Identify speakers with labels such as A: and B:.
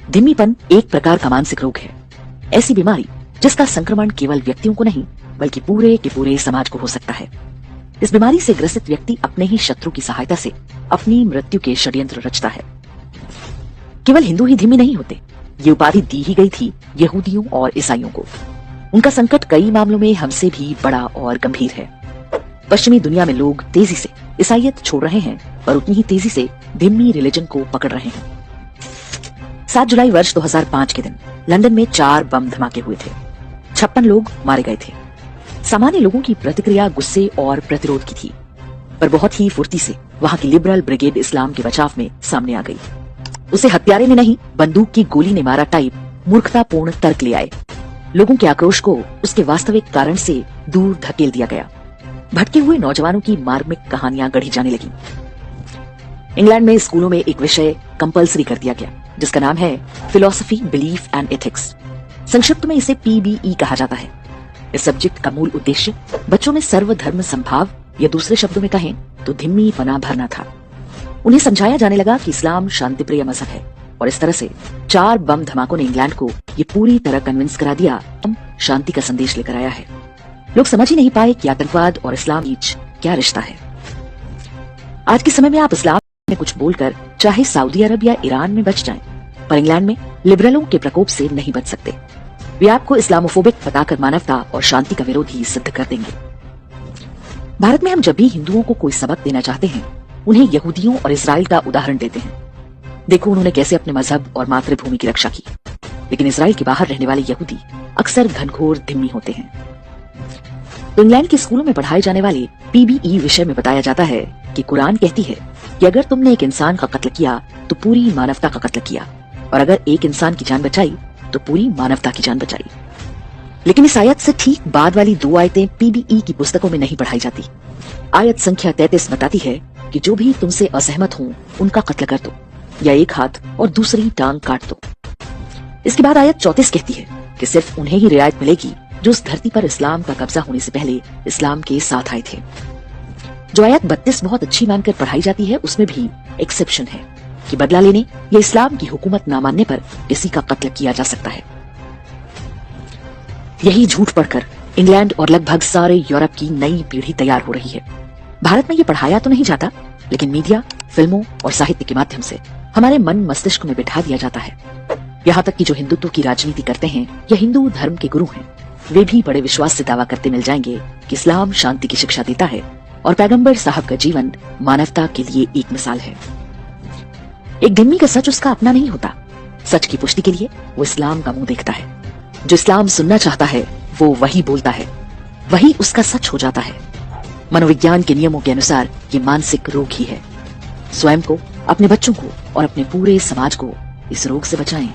A: धिम्मीपन एक प्रकार का मानसिक रोग है, ऐसी बीमारी जिसका संक्रमण केवल व्यक्तियों को नहीं बल्कि पूरे के पूरे समाज को हो सकता है। इस बीमारी से ग्रसित व्यक्ति अपने ही शत्रु की सहायता से अपनी मृत्यु के षड्यंत्र रचता है। केवल हिंदू ही धिम्मी नहीं होते, ये उपाधि दी ही गई थी यहूदियों और ईसाइयों को। उनका संकट कई मामलों में हमसे भी बड़ा और गंभीर है। पश्चिमी दुनिया में लोग तेजी से ईसाइयत छोड़ रहे हैं और उतनी ही तेजी से धिम्मी रिलीजन को पकड़ रहे हैं। 7 जुलाई वर्ष 2005 के दिन लंदन में 4 बम धमाके हुए थे। 56 लोग मारे गए थे। सामान्य लोगों की प्रतिक्रिया गुस्से और प्रतिरोध की थी, पर बहुत ही फुर्ती से वहां की लिबरल ब्रिगेड इस्लाम के बचाव में सामने आ गई। उसे हत्यारे ने नहीं, बंदूक की गोली ने मारा टाइप मूर्खतापूर्ण तर्क ले आए। लोगों के आक्रोश को उसके वास्तविक कारण से दूर धकेल दिया गया। भटके हुए नौजवानों की मार्मिक कहानियां गढ़ी जाने लगी। इंग्लैंड में स्कूलों में एक विषय कंपल्सरी कर दिया गया जिसका नाम है फिलॉसफी, बिलीफ एंड एथिक्स। संक्षिप्त में इसे PBE कहा जाता है। इस सब्जेक्ट का मूल उद्देश्य बच्चों में सर्वधर्म संभाव या दूसरे शब्दों में कहें तो धिम्मी पना भरना था। उन्हें समझाया जाने लगा कि इस्लाम शांतिप्रिय मजहब है और इस तरह से 4 बम धमाकों ने इंग्लैंड को ये पूरी तरह कन्विंस करा दिया हम शांति का संदेश लेकर आया है। लोग समझ ही नहीं पाए कि आतंकवाद और इस्लाम बीच क्या रिश्ता है। आज के समय में आप इस्लाम में कुछ बोलकर चाहे सऊदी अरब या ईरान में बच जाएं, पर इंग्लैंड में लिबरलों के प्रकोप से नहीं बच सकते। वे आपको इस्लामोफोबिक बताकर मानवता और शांति का विरोधी सिद्ध कर देंगे। भारत में हम जब भी हिंदुओं को कोई सबक देना चाहते हैं, उन्हें यहूदियों और इजराइल का उदाहरण देते हैं। देखो उन्होंने कैसे अपने मजहब और मातृभूमि की रक्षा की। लेकिन इजराइल के बाहर रहने वाले यहूदी अक्सर घनघोर धिम्मी होते हैं। तो इंग्लैंड के स्कूलों में पढ़ाए जाने वाले PBE विषय में बताया जाता है कि कुरान कहती है कि अगर तुमने एक इंसान का कत्ल किया तो पूरी मानवता का कत्ल किया, और अगर एक इंसान की जान बचाई तो पूरी मानवता की जान बचाई। लेकिन इस आयत से ठीक बाद वाली 2 आयतें PBE की पुस्तकों में नहीं पढ़ाई जाती। आयत संख्या 33 बताती है कि जो भी तुमसे असहमत हों उनका कत्ल कर दो या एक हाथ और दूसरी टांग काट दो। इसके बाद आयत 34 कहती है कि सिर्फ उन्हें ही रियायत मिलेगी जो उस धरती पर इस्लाम का कब्जा होने से पहले इस्लाम के साथ आए थे। जो आयत 32 बहुत अच्छी मानकर पढ़ाई जाती है, उसमें भी एक्सेप्शन है कि बदला लेने या इस्लाम की हुकूमत न मानने पर किसी का कत्ल किया जा सकता है। यही झूठ पढ़कर इंग्लैंड और लगभग सारे यूरोप की नई पीढ़ी तैयार हो रही है। भारत में ये पढ़ाया तो नहीं जाता, लेकिन मीडिया, फिल्मों और साहित्य के माध्यम से हमारे मन मस्तिष्क में बिठा दिया जाता है। यहाँ तक कि जो हिंदुत्व की राजनीति करते हैं या हिंदू धर्म के गुरु हैं, वे भी बड़े विश्वास से दावा करते मिल जाएंगे कि इस्लाम शांति की शिक्षा देता है और पैगंबर साहब का जीवन मानवता के लिए एक मिसाल है। एक धिम्मी का सच उसका अपना नहीं होता। सच की पुष्टि के लिए वो इस्लाम का मुंह देखता है। जो इस्लाम सुनना चाहता है वो वही बोलता है, वही उसका सच हो जाता है। मनोविज्ञान के नियमों के अनुसार ये मानसिक रोग ही है। स्वयं को, अपने बच्चों को और अपने पूरे समाज को इस रोग से बचाएं।